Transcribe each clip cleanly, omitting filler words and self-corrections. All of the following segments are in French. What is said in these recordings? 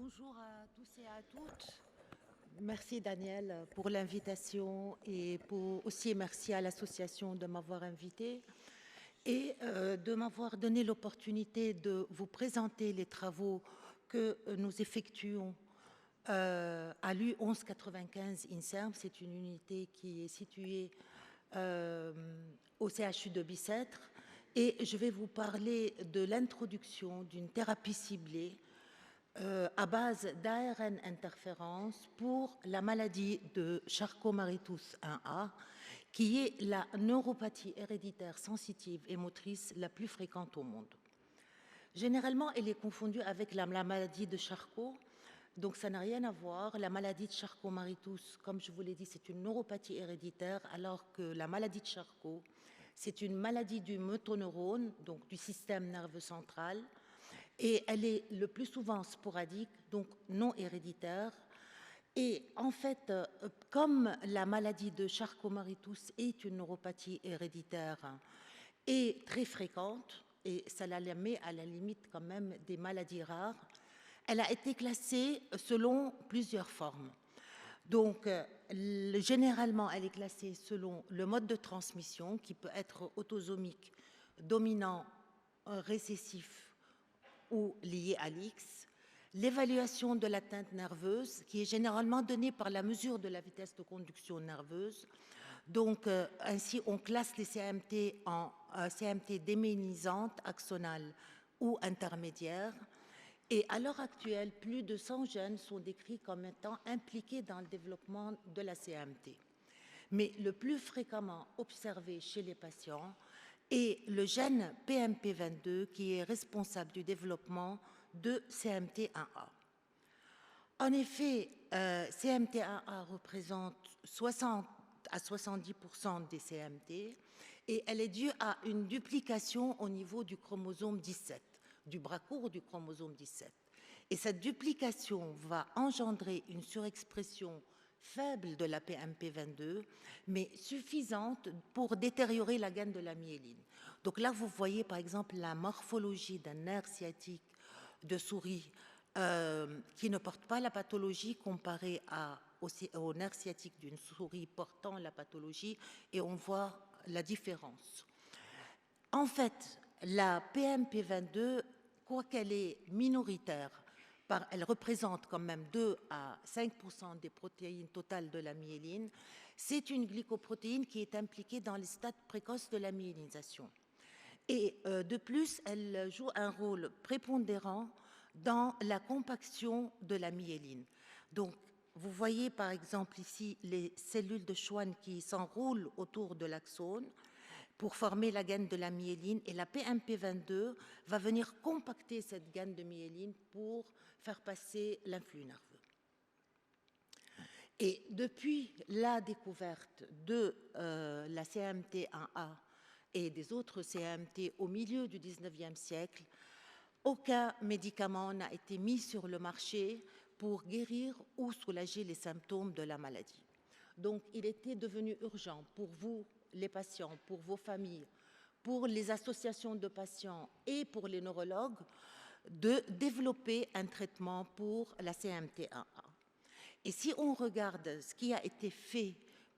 Bonjour à tous et à toutes. Merci Daniel pour l'invitation et aussi merci à l'association de m'avoir invité et de m'avoir donné l'opportunité de vous présenter les travaux que nous effectuons à l'U 1195 INSERM. C'est une unité qui est située au CHU de Bicêtre et je vais vous parler de l'introduction d'une thérapie ciblée à base d'ARN interférence pour la maladie de Charcot-Marie-Tooth 1A, qui est la neuropathie héréditaire sensitive et motrice la plus fréquente au monde. Généralement, elle est confondue avec la maladie de Charcot, donc ça n'a rien à voir. La maladie de Charcot-Marie-Tooth, comme je vous l'ai dit, c'est une neuropathie héréditaire, alors que la maladie de Charcot, c'est une maladie du motoneurone, donc du système nerveux central, et elle est le plus souvent sporadique, donc non héréditaire. Et en fait, comme la maladie de Charcot-Marie-Tooth est une neuropathie héréditaire et très fréquente, et ça la met à la limite quand même des maladies rares, elle a été classée selon plusieurs formes. Donc, généralement, elle est classée selon le mode de transmission, qui peut être autosomique, dominant, récessif ou lié à l'X, l'évaluation de l'atteinte nerveuse, qui est généralement donnée par la mesure de la vitesse de conduction nerveuse. Donc, ainsi, on classe les CMT en CMT déménisantes, axonales ou intermédiaires. Et à l'heure actuelle, plus de 100 gènes sont décrits comme étant impliqués dans le développement de la CMT. Mais le plus fréquemment observé chez les patients est le gène PMP22 qui est responsable du développement de CMT1A. En effet, CMT1A représente 60 à 70% des CMT et elle est due à une duplication au niveau du chromosome 17, du bras court du chromosome 17. Et cette duplication va engendrer une surexpression faible de la PMP22, mais suffisante pour détériorer la gaine de la myéline. Donc là, vous voyez par exemple la morphologie d'un nerf sciatique de souris qui ne porte pas la pathologie comparée au nerf sciatique d'une souris portant la pathologie, et on voit la différence. En fait, la PMP22, quoiqu'elle est minoritaire, elle représente quand même 2 à 5% des protéines totales de la myéline, c'est une glycoprotéine qui est impliquée dans les stades précoces de la myélinisation. Et de plus, elle joue un rôle prépondérant dans la compaction de la myéline. Donc, vous voyez par exemple ici les cellules de Schwann qui s'enroulent autour de l'axone pour former la gaine de la myéline, et la PMP22 va venir compacter cette gaine de myéline pour faire passer l'influx nerveux. Et depuis la découverte de la CMT1A et des autres CMT au milieu du 19e siècle, aucun médicament n'a été mis sur le marché pour guérir ou soulager les symptômes de la maladie. Donc, il était devenu urgent pour vous, les patients, pour vos familles, pour les associations de patients et pour les neurologues, de développer un traitement pour la CMT1A. Et si on regarde ce qui a été fait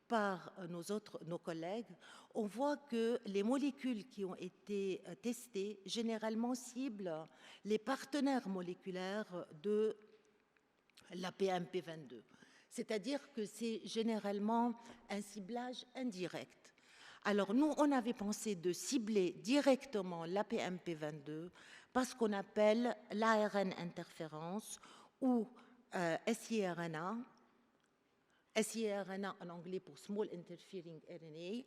par nos collègues, on voit que les molécules qui ont été testées généralement ciblent les partenaires moléculaires de la PMP22. C'est-à-dire que c'est généralement un ciblage indirect. Alors nous, on avait pensé de cibler directement la PMP22 parce qu'on appelle l'ARN interférence ou siRNA, siRNA en anglais pour Small Interfering RNA.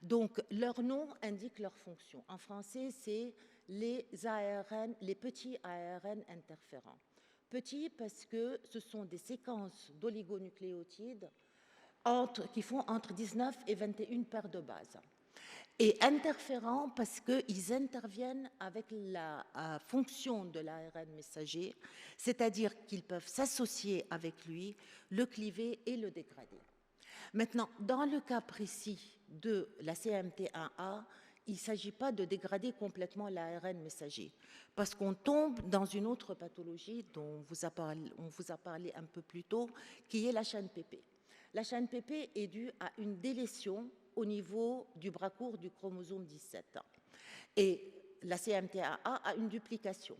Donc, leur nom indique leur fonction. En français, c'est les ARN, les petits ARN interférents. Petits parce que ce sont des séquences d'oligonucléotides qui font entre 19 et 21 paires de bases. Et interférents parce qu'ils interviennent avec la fonction de l'ARN messager, c'est-à-dire qu'ils peuvent s'associer avec lui, le cliver et le dégrader. Maintenant, dans le cas précis de la CMT1A, il ne s'agit pas de dégrader complètement l'ARN messager, parce qu'on tombe dans une autre pathologie dont on vous a parlé un peu plus tôt, qui est la chaîne PP. La chaîne PP est due à une délétion au niveau du bras court du chromosome 17. Et la CMT1A a une duplication.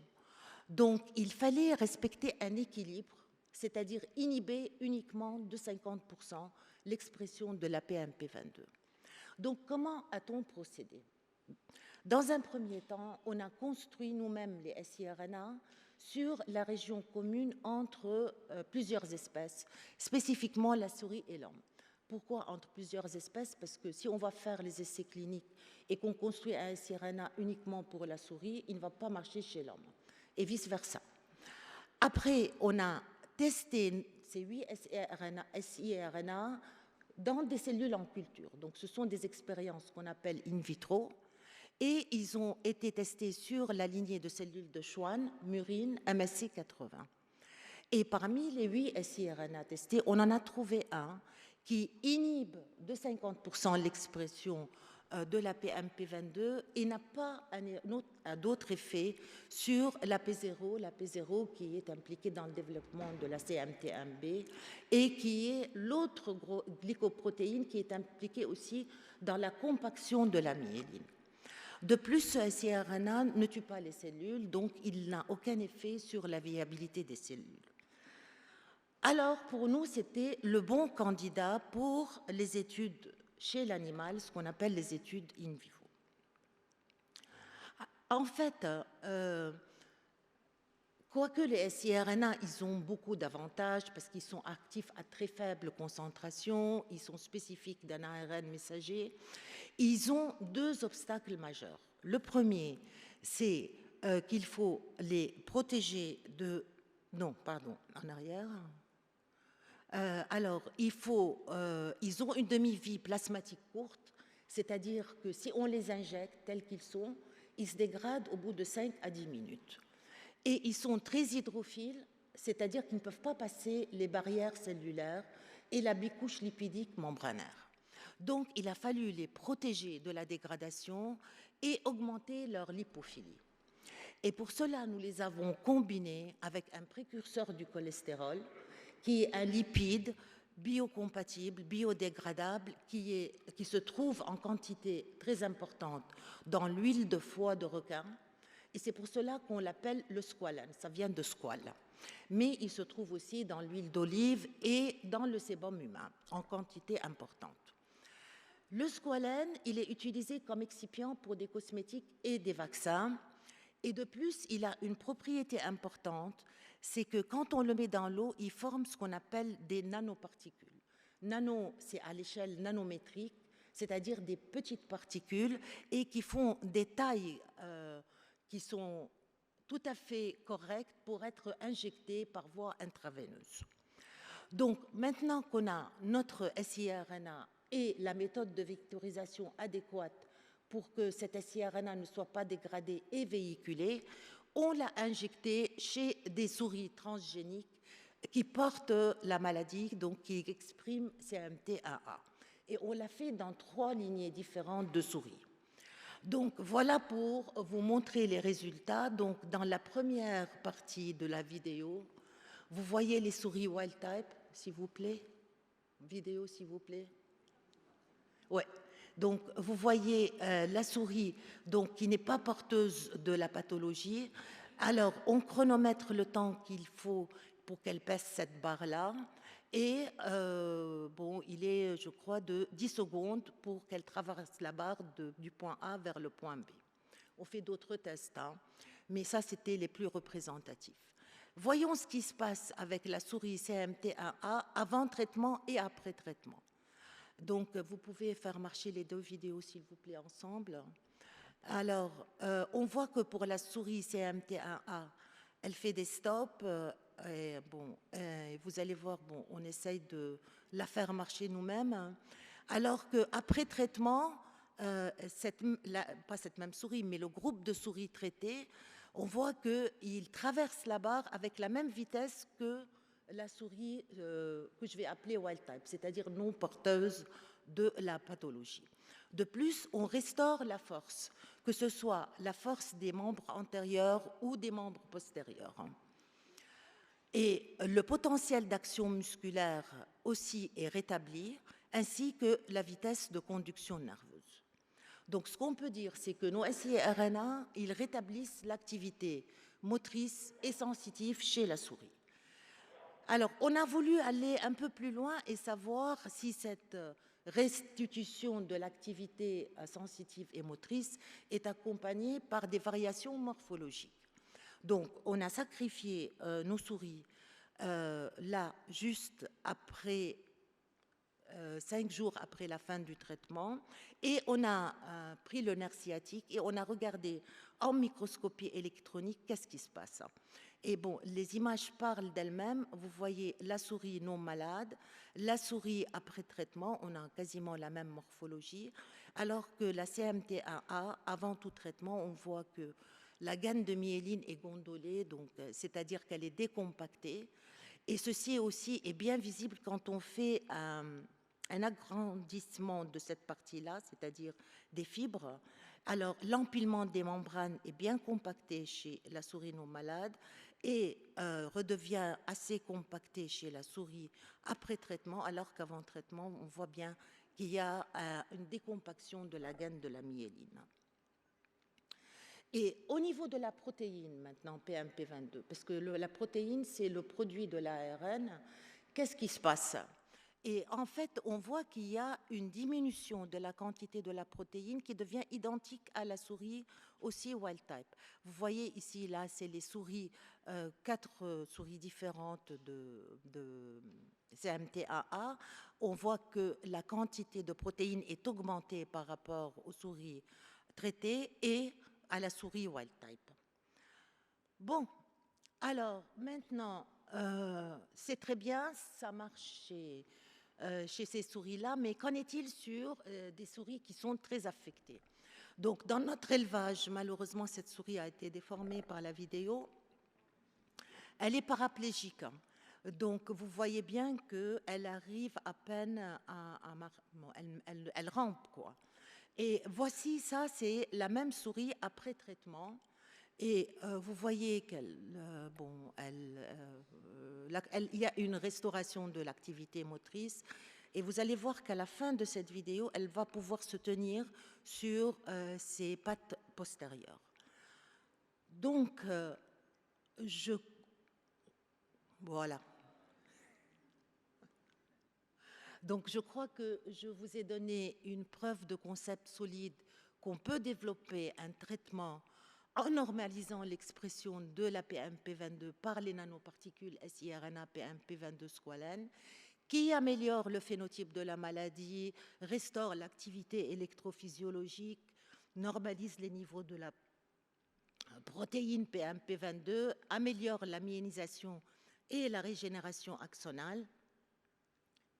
Donc, il fallait respecter un équilibre, c'est-à-dire inhiber uniquement de 50% l'expression de la PMP22. Donc, comment a-t-on procédé? Dans un premier temps, on a construit nous-mêmes les siRNA sur la région commune entre plusieurs espèces, spécifiquement la souris et l'homme. Pourquoi entre plusieurs espèces? Parce que si on va faire les essais cliniques et qu'on construit un siRNA uniquement pour la souris, il ne va pas marcher chez l'homme, et vice-versa. Après, on a testé ces 8 siRNA dans des cellules en culture. Donc, ce sont des expériences qu'on appelle in vitro, et ils ont été testés sur la lignée de cellules de Schwann, murine, MSC80. Et parmi les 8 siRNA testés, on en a trouvé un qui inhibe de 50% l'expression de la PMP22 et n'a pas d'autre effet sur la P0 qui est impliquée dans le développement de la CMT1B et qui est l'autre glycoprotéine qui est impliquée aussi dans la compaction de la myéline. De plus, ce siRNA ne tue pas les cellules, donc il n'a aucun effet sur la viabilité des cellules. Alors, pour nous, c'était le bon candidat pour les études chez l'animal, ce qu'on appelle les études in vivo. En fait, quoique les siRNA, ils ont beaucoup d'avantages parce qu'ils sont actifs à très faible concentration, ils sont spécifiques d'un ARN messager, ils ont deux obstacles majeurs. Le premier, c'est qu'il faut les protéger de... Non, pardon, en arrière. Ils ont une demi-vie plasmatique courte, c'est-à-dire que si on les injecte tels qu'ils sont, ils se dégradent au bout de 5 à 10 minutes. Et ils sont très hydrophiles, c'est-à-dire qu'ils ne peuvent pas passer les barrières cellulaires et la bicouche lipidique membranaire. Donc, il a fallu les protéger de la dégradation et augmenter leur lipophilie. Et pour cela, nous les avons combinés avec un précurseur du cholestérol, qui est un lipide biocompatible, biodégradable, qui se trouve en quantité très importante dans l'huile de foie de requin. Et c'est pour cela qu'on l'appelle le squalane, ça vient de squale. Mais il se trouve aussi dans l'huile d'olive et dans le sébum humain, en quantité importante. Le squalane, il est utilisé comme excipient pour des cosmétiques et des vaccins. Et de plus, il a une propriété importante, c'est que quand on le met dans l'eau, il forme ce qu'on appelle des nanoparticules. Nano, c'est à l'échelle nanométrique, c'est-à-dire des petites particules et qui font des tailles qui sont tout à fait correctes pour être injectées par voie intraveineuse. Donc, maintenant qu'on a notre siRNA et la méthode de vectorisation adéquate pour que cet siRNA ne soit pas dégradé et véhiculé, on l'a injecté chez des souris transgéniques qui portent la maladie, donc qui expriment CMT1A. Et on l'a fait dans 3 lignées différentes de souris. Donc voilà pour vous montrer les résultats. Donc dans la première partie de la vidéo, vous voyez les souris wild type, s'il vous plaît. Vidéo, s'il vous plaît. Ouais. Donc, vous voyez la souris donc, qui n'est pas porteuse de la pathologie. Alors, on chronomètre le temps qu'il faut pour qu'elle pèse cette barre-là. Et il est, je crois, de 10 secondes pour qu'elle traverse la barre du point A vers le point B. On fait d'autres tests, hein, mais ça, c'était les plus représentatifs. Voyons ce qui se passe avec la souris CMT1A avant traitement et après traitement. Donc, vous pouvez faire marcher les deux vidéos, s'il vous plaît, ensemble. Alors, on voit que pour la souris CMT1A, elle fait des stops. Vous allez voir, on essaye de la faire marcher nous-mêmes. Alors qu'après traitement, pas cette même souris, mais le groupe de souris traitées, on voit qu'il traverse la barre avec la même vitesse que la souris que je vais appeler wild type, c'est-à-dire non porteuse de la pathologie. De plus, on restaure la force, que ce soit la force des membres antérieurs ou des membres postérieurs. Et le potentiel d'action musculaire aussi est rétabli, ainsi que la vitesse de conduction nerveuse. Donc, ce qu'on peut dire, c'est que nos siRNA, ils rétablissent l'activité motrice et sensitive chez la souris. Alors, on a voulu aller un peu plus loin et savoir si cette restitution de l'activité sensitive et motrice est accompagnée par des variations morphologiques. Donc, on a sacrifié nos souris là, juste après 5 jours après la fin du traitement, et on a pris le nerf sciatique et on a regardé en microscopie électronique qu'est-ce qui se passe. Et bon, les images parlent d'elles-mêmes. Vous voyez la souris non malade, la souris après traitement, on a quasiment la même morphologie, alors que la CMT1A, avant tout traitement, on voit que la gaine de myéline est gondolée, donc c'est-à-dire qu'elle est décompactée. Et ceci aussi est bien visible quand on fait un agrandissement de cette partie-là, c'est-à-dire des fibres. Alors, l'empilement des membranes est bien compacté chez la souris non malade et redevient assez compacté chez la souris après traitement, alors qu'avant traitement, on voit bien qu'il y a une décompaction de la gaine de la myéline. Et au niveau de la protéine, maintenant, PMP22, parce que la protéine, c'est le produit de l'ARN, qu'est-ce qui se passe? Et en fait, on voit qu'il y a une diminution de la quantité de la protéine qui devient identique à la souris aussi wild type. Vous voyez ici, là, c'est les souris, 4 souris différentes de CMT1A. On voit que la quantité de protéines est augmentée par rapport aux souris traitées et à la souris wild type. Bon, alors maintenant, c'est très bien, ça marche chez ces souris-là, mais qu'en est-il sur des souris qui sont très affectées? Donc, dans notre élevage, malheureusement, cette souris a été déformée par la vidéo. Elle est paraplégique. Donc, vous voyez bien qu'elle arrive à peine elle rampe, quoi. Et voici, ça, c'est la même souris après traitement. Et vous voyez qu'il y a une restauration de l'activité motrice. Et vous allez voir qu'à la fin de cette vidéo, elle va pouvoir se tenir sur ses pattes postérieures. Donc, voilà. Donc, je crois que je vous ai donné une preuve de concept solide qu'on peut développer un traitement en normalisant l'expression de la PMP22 par les nanoparticules siRNA PMP22 squalène, qui améliore le phénotype de la maladie, restaure l'activité électrophysiologique, normalise les niveaux de la protéine PMP22, améliore la myélisation et la régénération axonale.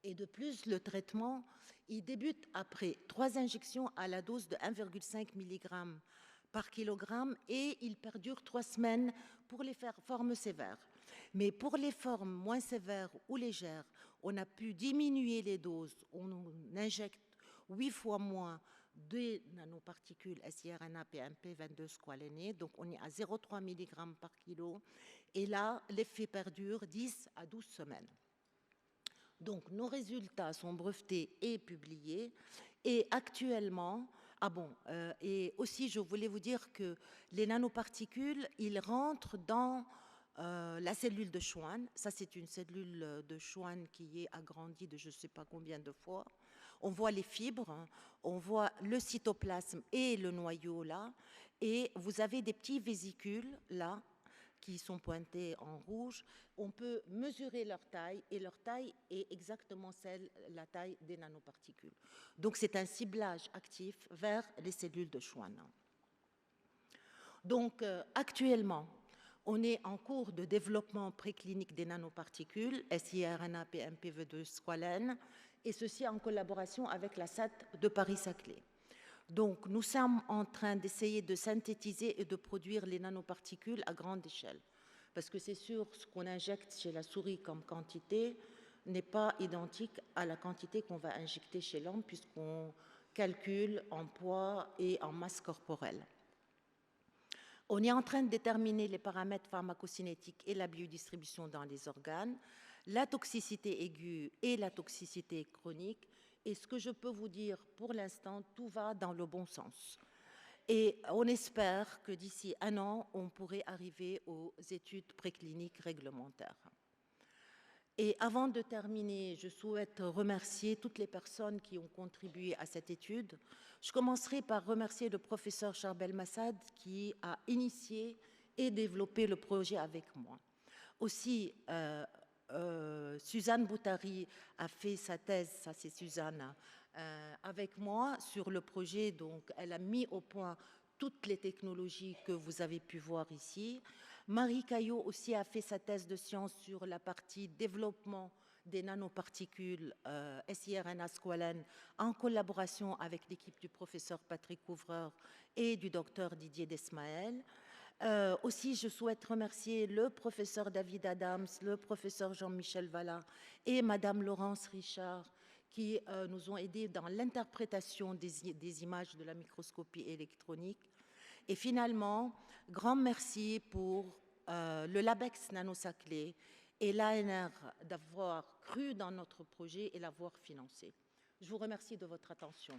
Et de plus, le traitement, il débute après 3 injections à la dose de 1,5 mg par kilogramme et il perdure 3 semaines pour les formes sévères. Mais pour les formes moins sévères ou légères, on a pu diminuer les doses. On injecte 8 fois moins de nanoparticules siRNA PMP22 squalénées, donc on est à 0,3 mg par kilo. Et là, l'effet perdure 10 à 12 semaines. Donc, nos résultats sont brevetés et publiés. Et actuellement, et aussi, je voulais vous dire que les nanoparticules, ils rentrent dans la cellule de Schwann. Ça, c'est une cellule de Schwann qui est agrandie de je ne sais pas combien de fois. On voit les fibres, hein, on voit le cytoplasme et le noyau là. Et vous avez des petits vésicules là, qui sont pointés en rouge, on peut mesurer leur taille et leur taille est exactement la taille des nanoparticules. Donc c'est un ciblage actif vers les cellules de Schwann. Donc actuellement, on est en cours de développement préclinique des nanoparticules, siRNA PMP22 squalène, et ceci en collaboration avec la SAT de Paris-Saclay. Donc, nous sommes en train d'essayer de synthétiser et de produire les nanoparticules à grande échelle. Parce que c'est sûr, ce qu'on injecte chez la souris comme quantité n'est pas identique à la quantité qu'on va injecter chez l'homme, puisqu'on calcul en poids et en masse corporelle. On est en train de déterminer les paramètres pharmacocinétiques et la biodistribution dans les organes, la toxicité aiguë et la toxicité chronique. Et ce que je peux vous dire pour l'instant, tout va dans le bon sens. Et on espère que d'ici 1 an, on pourrait arriver aux études précliniques réglementaires. Et avant de terminer, je souhaite remercier toutes les personnes qui ont contribué à cette étude. Je commencerai par remercier le professeur Charbel Massad qui a initié et développé le projet avec moi. Aussi, Suzanne Boutari a fait sa thèse, ça c'est Suzanne, avec moi sur le projet. Donc, elle a mis au point toutes les technologies que vous avez pu voir ici. Marie Caillot aussi a fait sa thèse de science sur la partie développement des nanoparticules siRNA-squalène en collaboration avec l'équipe du professeur Patrick Couvreur et du docteur Didier Desmaël. Aussi, je souhaite remercier le professeur David Adams, le professeur Jean-Michel Vallat et Madame Laurence Richard qui nous ont aidés dans l'interprétation des images de la microscopie électronique. Et finalement, grand merci pour le LabEx Nanosaclé et l'ANR d'avoir cru dans notre projet et l'avoir financé. Je vous remercie de votre attention.